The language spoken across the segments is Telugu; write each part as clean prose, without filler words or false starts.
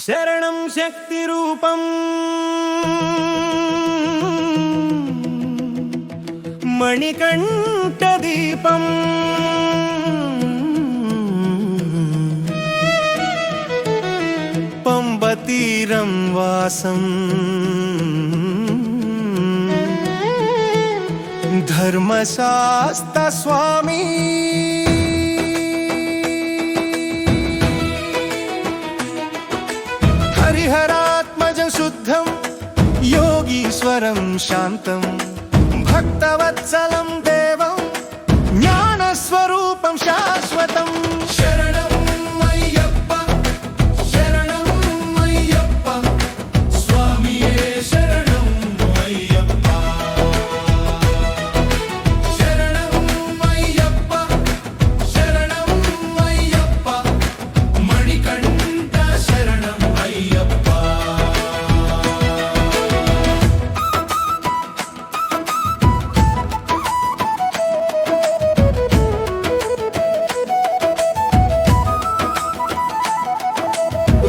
శరణం శక్తి రూపం మణికంఠ దీపం పంబతీరం వాసం ధర్మశాస్త్ర స్వామి హరిహరాత్మజ శుద్ధం యోగీశ్వరం శాంతం భక్తవత్సలం దేవం జ్ఞానస్వరూపం శాశ్వతం శరణం అయ్యప్ప శరణం అయ్యప్ప స్వామియే శరణం అయ్యప్ప శరణం అయ్యప్ప శరణం అయ్యప్ప మణికంఠ శరణం అయ్యప్ప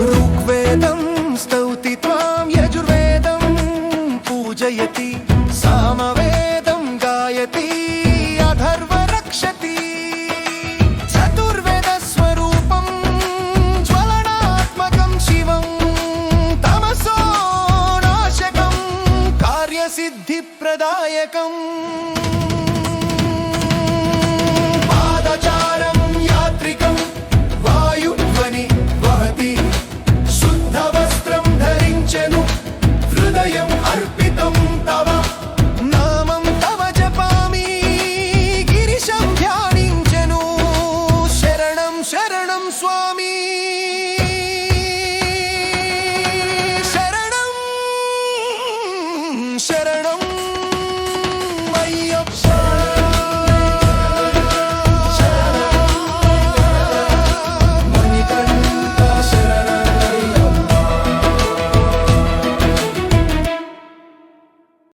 ऋग्वेदं स्तौति त्वां यजुर्वेदं पूजयति सामवेदं गायति अथर्व रक्षति चतुर्वेदस्वरूपं ज्वलनात्मकं शिवं तमसो नाशकं कार्यसिद्धिप्रदायकम् पादचारं यात्रिकं वायुध्वनि वहति शुद्धवस्त्रं धरिंచెను హృదయం अर्पितं तव नामं तव जपामि गिरिशं ध्यानिంచెను శరణం శరణం స్వామి శరణం శరణం